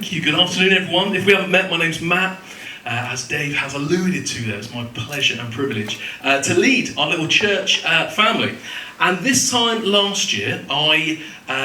Thank you. Good afternoon, everyone. If we haven't met, my name's Matt. As Dave has alluded to there, it's my pleasure and privilege to lead our little church family. And this time last year, I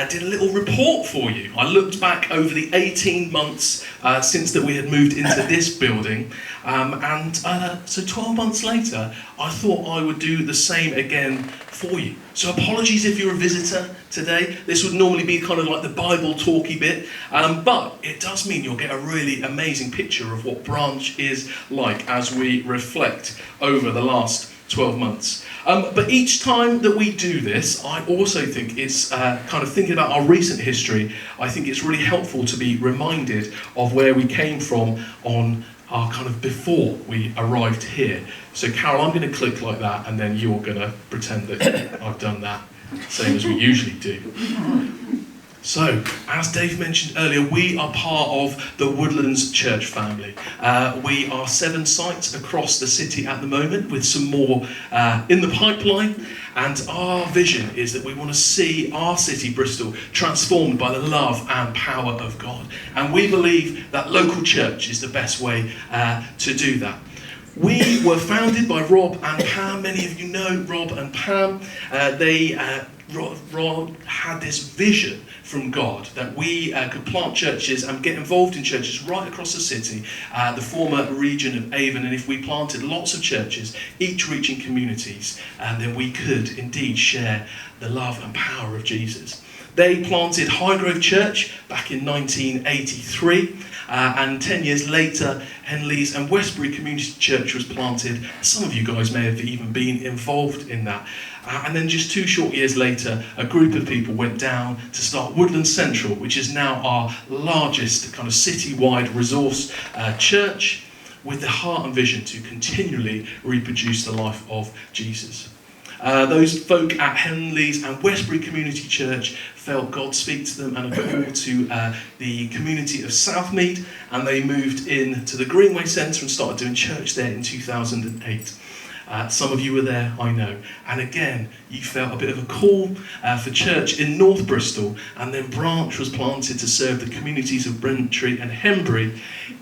did a little report for you. I looked back over the 18 months since that we had moved into this building. So 12 months later, I thought I would do the same again for you. So apologies if you're a visitor today. This would normally be kind of like the Bible talky bit, but it does mean you'll get a really amazing picture of what Branch is like as we reflect over the last 12 months. But each time that we do this, I also think it's kind of thinking about our recent history. I think it's really helpful to be reminded of where we came from on our kind of before we arrived here. So Carol, I'm going to click like that, and then you're going to pretend that I've done that, same as we usually do. So, as Dave mentioned earlier, we are part of the Woodlands Church family. We are 7 sites across the city at the moment, with some more in the pipeline. And our vision is that we want to see our city, Bristol, transformed by the love and power of God. And we believe that local church is the best way to do that. We were founded by Rob and Pam. Many of you know Rob and Pam. Rob had this vision from God that we could plant churches and get involved in churches right across the city, the former region of Avon, and if we planted lots of churches, each reaching communities, then we could indeed share the love and power of Jesus. They planted Highgrove Church back in 1983, and 10 years later, Henleys and Westbury Community Church was planted. Some of you guys may have even been involved in that. And then just 2 short years later, a group of people went down to start Woodlands Central, which is now our largest kind of city-wide resource church, with the heart and vision to continually reproduce the life of Jesus. Those folk at Henleys and Westbury Community Church felt God speak to them and a call to the community of Southmead, and they moved in to the Greenway Centre and started doing church there in 2008. Some of you were there, I know. And again, you felt a bit of a call for church in North Bristol, and then Branch was planted to serve the communities of Braintree and Henbury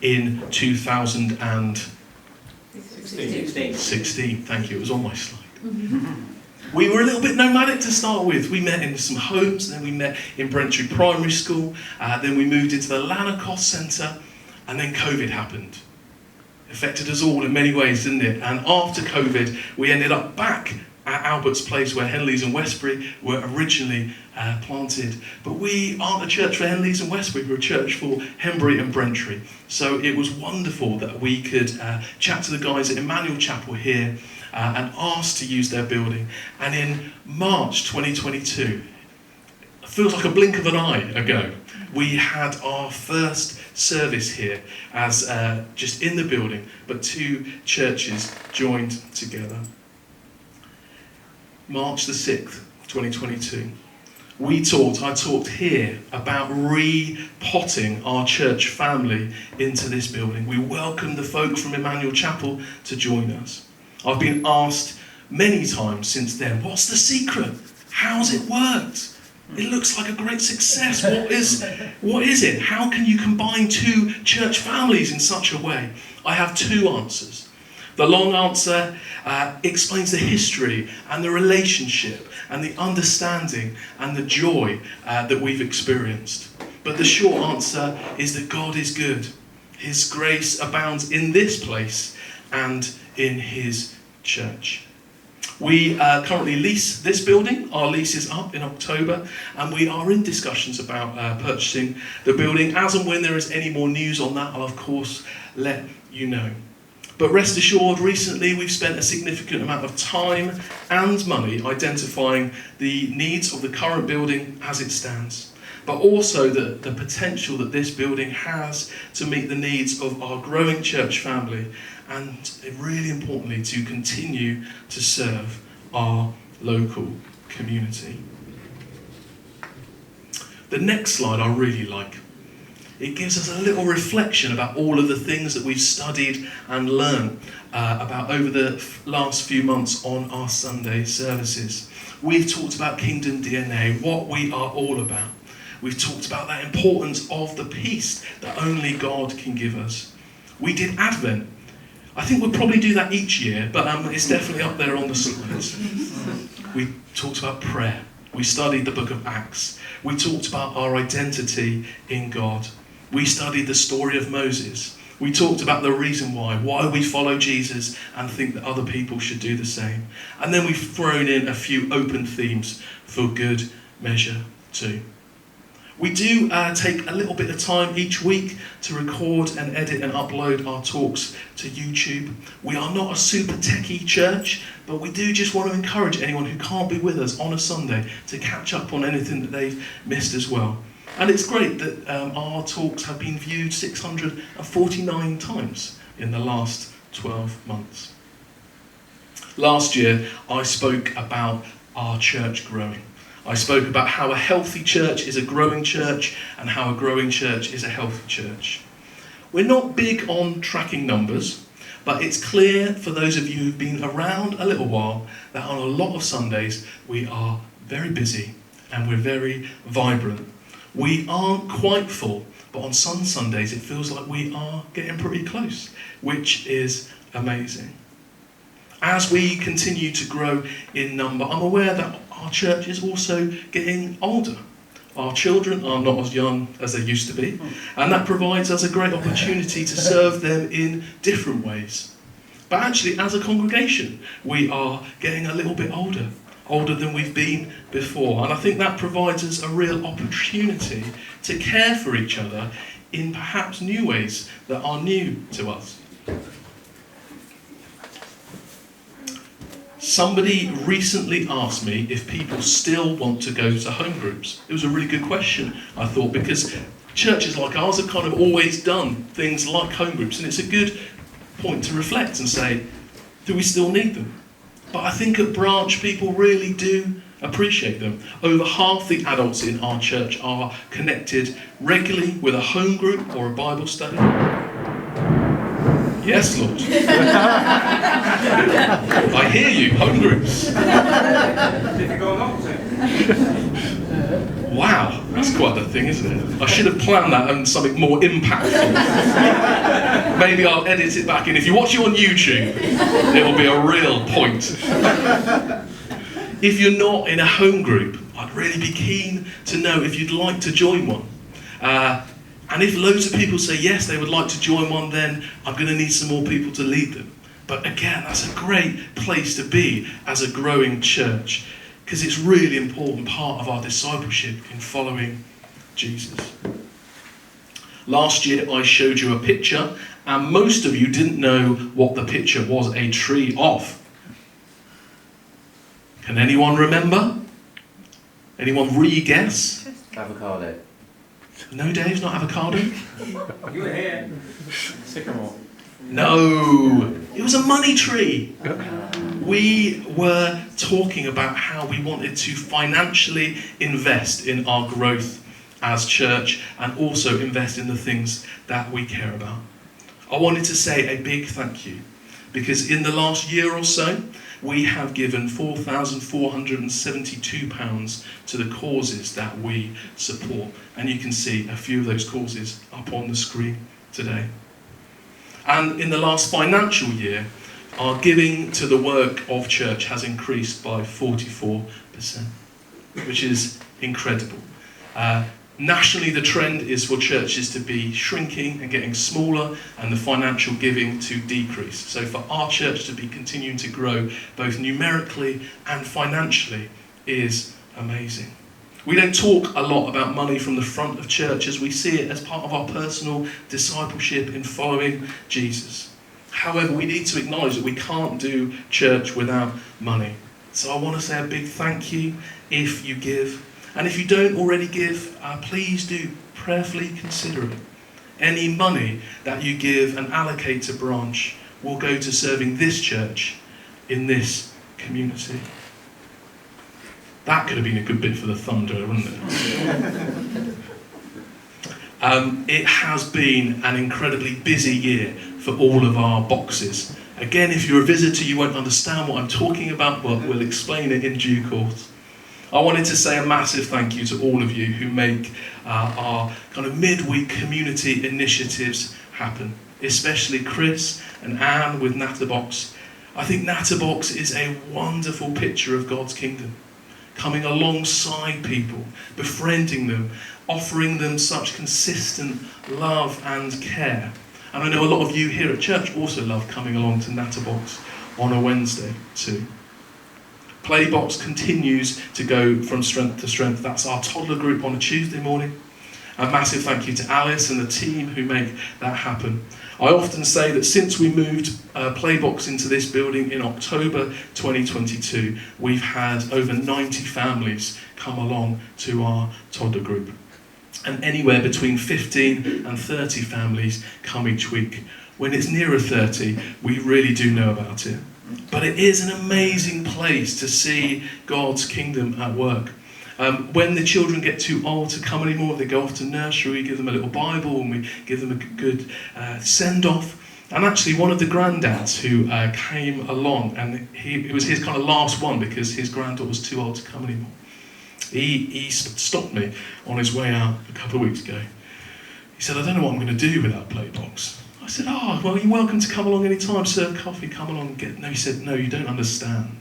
in 2016. Thank you, it was on my slide. We were a little bit nomadic to start with. We met in some homes, then we met in Braintree Primary School, then we moved into the Lanarkos Centre, and then COVID happened. Affected us all in many ways, didn't it? And after COVID, we ended up back at Albert's Place, where Henleys and Westbury were originally planted. But we aren't a church for Henleys and Westbury, we're a church for Henbury and Braintree. So it was wonderful that we could chat to the guys at Emmanuel Chapel here and ask to use their building. And in March 2022, it feels like a blink of an eye ago, we had our first service here as just in the building, but 2 churches joined together. March the 6th, 2022. I talked here about repotting our church family into this building. We welcomed the folk from Emmanuel Chapel to join us. I've been asked many times since then, what's the secret? How's it worked? It looks like a great success. What is it? How can you combine 2 church families in such a way? I have 2 answers. The long answer explains the history and the relationship and the understanding and the joy that we've experienced. But the short answer is that God is good. His grace abounds in this place and in his church. We currently lease this building. Our lease is up in October, and we are in discussions about purchasing the building. As and when there is any more news on that, I'll of course let you know. But rest assured, recently we've spent a significant amount of time and money identifying the needs of the current building as it stands, but also the potential that this building has to meet the needs of our growing church family, and really importantly, to continue to serve our local community. The next slide I really like. It gives us a little reflection about all of the things that we've studied and learned about over the last few months on our Sunday services. We've talked about Kingdom DNA, what we are all about. We've talked about that importance of the peace that only God can give us. We did Advent. I think we'll probably do that each year, but it's definitely up there on the slides. We talked about prayer. We studied the book of Acts. We talked about our identity in God. We studied the story of Moses. We talked about the reason why we follow Jesus and think that other people should do the same. And then we've thrown in a few open themes for good measure too. We do take a little bit of time each week to record and edit and upload our talks to YouTube. We are not a super techie church, but we do just want to encourage anyone who can't be with us on a Sunday to catch up on anything that they've missed as well. And it's great that our talks have been viewed 649 times in the last 12 months. Last year, I spoke about our church growing. I spoke about how a healthy church is a growing church and how a growing church is a healthy church. We're not big on tracking numbers, but it's clear for those of you who've been around a little while that on a lot of Sundays we are very busy and we're very vibrant. We aren't quite full, but on some Sundays it feels like we are getting pretty close, which is amazing. As we continue to grow in number, I'm aware that our church is also getting older. Our children are not as young as they used to be, and that provides us a great opportunity to serve them in different ways. But actually, as a congregation, we are getting a little bit older than we've been before, and I think that provides us a real opportunity to care for each other in perhaps new ways that are new to us. Somebody recently asked me if people still want to go to home groups. It was a really good question, I thought, because churches like ours have kind of always done things like home groups, and it's a good point to reflect and say, do we still need them? But I think at Branch people really do appreciate them. Over half the adults in our church are connected regularly with a home group or a Bible study. Yes, Lord. I hear you, home groups. Wow, that's quite the thing, isn't it? I should have planned that and something more impactful. Maybe I'll edit it back in. If you watch it on YouTube, it will be a real point. If you're not in a home group, I'd really be keen to know if you'd like to join one. And if loads of people say yes, they would like to join one, then I'm going to need some more people to lead them. But again, that's a great place to be as a growing church, because it's really important part of our discipleship in following Jesus. Last year I showed you a picture, and most of you didn't know what the picture was a tree of. Can anyone remember? Anyone re-guess? Avocado. No, Dave, not avocado. You were here. Sycamore. No, it was a money tree. We were talking about how we wanted to financially invest in our growth as church and also invest in the things that we care about. I wanted to say a big thank you, because in the last year or so, we have given £4,472 to the causes that we support. And you can see a few of those causes up on the screen today. And in the last financial year, our giving to the work of church has increased by 44%, which is incredible. Nationally, the trend is for churches to be shrinking and getting smaller and the financial giving to decrease. So for our church to be continuing to grow both numerically and financially is amazing. We don't talk a lot about money from the front of church as we see it as part of our personal discipleship in following Jesus. However, we need to acknowledge that we can't do church without money. So I want to say a big thank you if you give. And if you don't already give, please do prayerfully consider it. Any money that you give and allocate to Branch will go to serving this church in this community. That could have been a good bit for the thunder, wouldn't it? It has been an incredibly busy year for all of our boxes. Again, if you're a visitor, you won't understand what I'm talking about, but we'll explain it in due course. I wanted to say a massive thank you to all of you who make our kind of midweek community initiatives happen, especially Chris and Anne with Natterbox. I think Natterbox is a wonderful picture of God's kingdom, coming alongside people, befriending them, offering them such consistent love and care. And I know a lot of you here at church also love coming along to Natterbox on a Wednesday too. Playbox continues to go from strength to strength. That's our toddler group on a Tuesday morning. A massive thank you to Alice and the team who make that happen. I often say that since we moved Playbox into this building in October 2022, we've had over 90 families come along to our toddler group. And anywhere between 15 and 30 families come each week. When it's nearer 30, we really do know about it. But it is an amazing place to see God's kingdom at work. When the children get too old to come anymore, they go off to nursery, we give them a little Bible and we give them a good send-off. And actually one of the granddads who came along, and it was his kind of last one because his granddaughter was too old to come anymore. He stopped me on his way out a couple of weeks ago. He said, I don't know what I'm going to do without Playbox. I said, well, you're welcome to come along any time, serve coffee, come along and get... No, he said, no, you don't understand.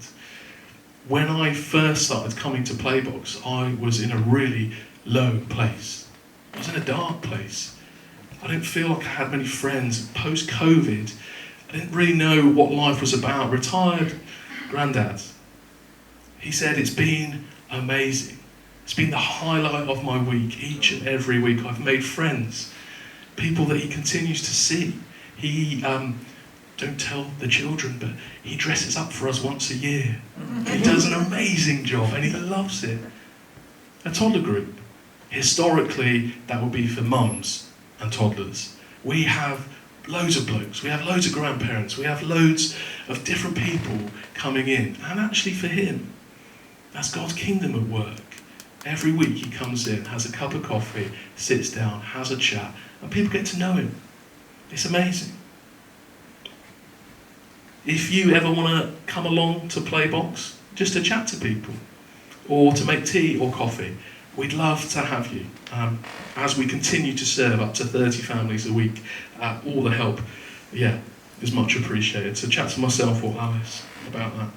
When I first started coming to Playbox, I was in a really low place. I was in a dark place. I didn't feel like I had many friends. Post-COVID, I didn't really know what life was about. Retired granddad. He said, it's been amazing. It's been the highlight of my week, each and every week. I've made friends, people that he continues to see. He, don't tell the children, but he dresses up for us once a year. He does an amazing job and he loves it. A toddler group. Historically, that would be for mums and toddlers. We have loads of blokes, we have loads of grandparents, we have loads of different people coming in. And actually for him, that's God's kingdom at work. Every week he comes in, has a cup of coffee, sits down, has a chat, and people get to know him. It's amazing. If you ever want to come along to Playbox, just to chat to people, or to make tea or coffee, we'd love to have you. As we continue to serve up to 30 families a week, all the help, is much appreciated. So chat to myself or Alice about that.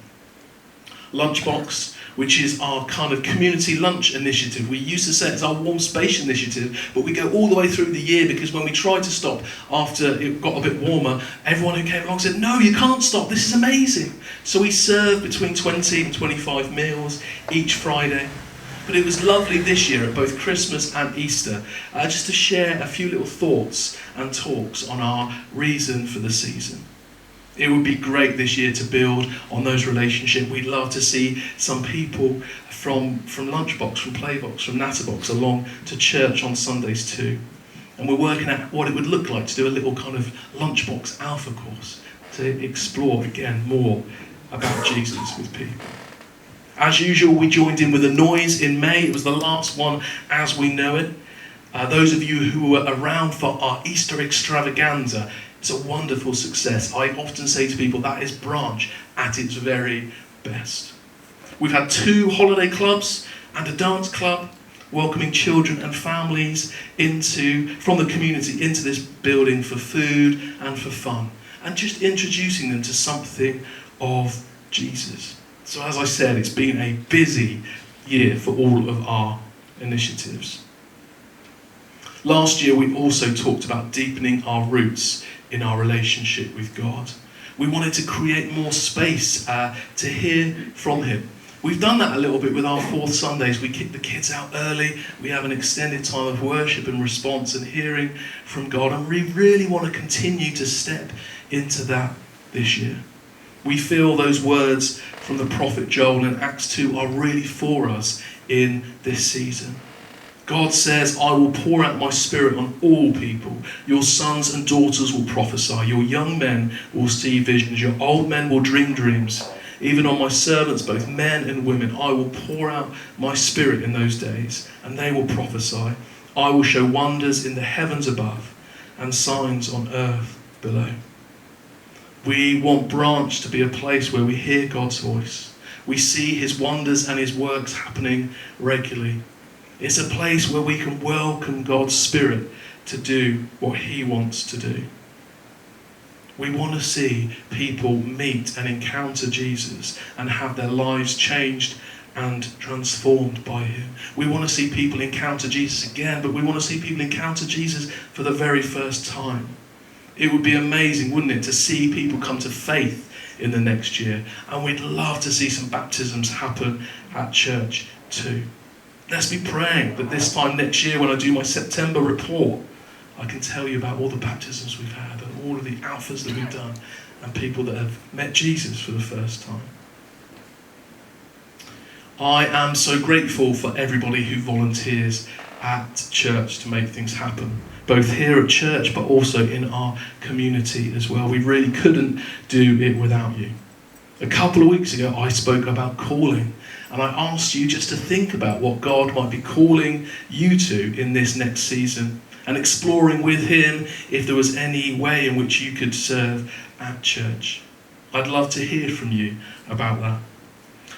Lunchbox, which is our kind of community lunch initiative. We used to say it's our warm space initiative, but we go all the way through the year because when we tried to stop after it got a bit warmer, everyone who came along said, no, you can't stop, this is amazing. So we serve between 20 and 25 meals each Friday. But it was lovely this year at both Christmas and Easter, just to share a few little thoughts and talks on our reason for the season. It would be great this year to build on those relationships. We'd love to see some people from Lunchbox, from Playbox, from Natterbox along to church on Sundays too. And we're working out what it would look like to do a little kind of Lunchbox Alpha course to explore again more about Jesus with people. As usual, we joined in with a noise in May. It was the last one as we know it. Those of you who were around for our Easter extravaganza, it's a wonderful success. I often say to people that is Branch at its very best. We've had 2 holiday clubs and a dance club, welcoming children and families from the community into this building for food and for fun, and just introducing them to something of Jesus. So as I said, it's been a busy year for all of our initiatives. Last year we also talked about deepening our roots in our relationship with God. We wanted to create more space to hear from him. We've done that a little bit with our 4th Sundays. We kick the kids out early. We have an extended time of worship and response and hearing from God. And we really want to continue to step into that this year. We feel those words from the prophet Joel in Acts 2 are really for us in this season. God says, I will pour out my spirit on all people. Your sons and daughters will prophesy. Your young men will see visions. Your old men will dream dreams. Even on my servants, both men and women, I will pour out my spirit in those days, and they will prophesy. I will show wonders in the heavens above and signs on earth below. We want Branch to be a place where we hear God's voice, We see his wonders and his works happening regularly. It's a place where we can welcome God's Spirit to do what he wants to do. We want to see people meet and encounter Jesus and have their lives changed and transformed by him. We want to see people encounter Jesus again, but we want to see people encounter Jesus for the very first time. It would be amazing, wouldn't it, to see people come to faith in the next year. And we'd love to see some baptisms happen at church too. Let's be praying that this time next year, when I do my September report, I can tell you about all the baptisms we've had and all of the alphas that we've done and people that have met Jesus for the first time. I am so grateful for everybody who volunteers at church to make things happen, both here at church but also in our community as well. We really couldn't do it without you. A couple of weeks ago I spoke about calling, and I asked you just to think about what God might be calling you to in this next season, and exploring with him if there was any way in which you could serve at church. I'd love to hear from you about that.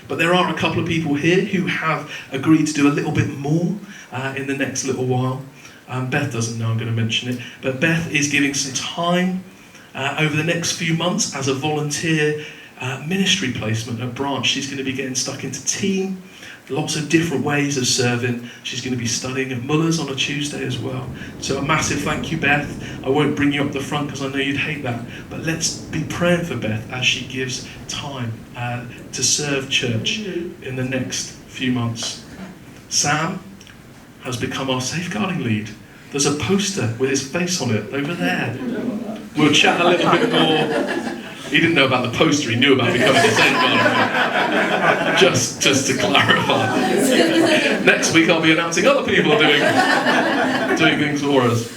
But there are a couple of people here who have agreed to do a little bit more in the next little while. Beth doesn't know I'm going to mention it, but Beth is giving some time over the next few months as a volunteer ministry placement at Branch. She's going to be getting stuck into team, lots of different ways of serving. She's going to be studying at Muller's on a Tuesday as well. So a massive thank you, Beth. I won't bring you up the front because I know you'd hate that, but let's be praying for Beth as she gives time to serve church in the next few months. Sam has become our safeguarding lead. There's a poster with his face on it over there. We'll chat a little bit more. He didn't know about the poster, he knew about becoming a safeguarding lead. Just to clarify. Next week I'll be announcing other people doing things for us.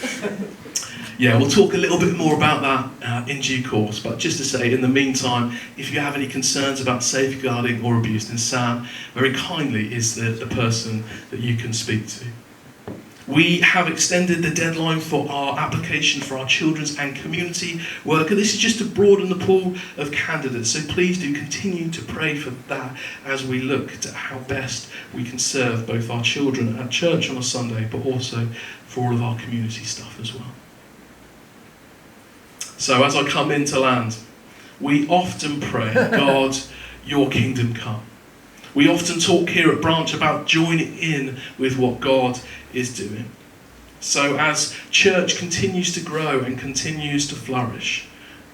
Yeah, we'll talk a little bit more about that in due course, but just to say, in the meantime, if you have any concerns about safeguarding or abuse, then Sam, very kindly, is the person that you can speak to. We have extended the deadline for our application for our children's and community worker. This is just to broaden the pool of candidates, so please do continue to pray for that as we look at how best we can serve both our children at church on a Sunday, but also for all of our community stuff as well. So as I come into land, we often pray, God, your kingdom come. We often talk here at Branch about joining in with what God is doing. So as church continues to grow and continues to flourish,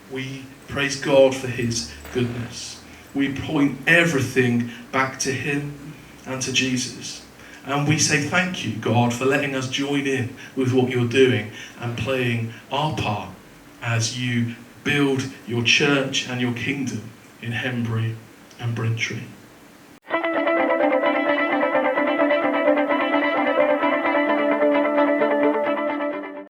we praise God for his goodness. We point everything back to him and to Jesus. And we say thank you, God, for letting us join in with what you're doing and playing our part as you build your church and your kingdom in Henbury and Braintree.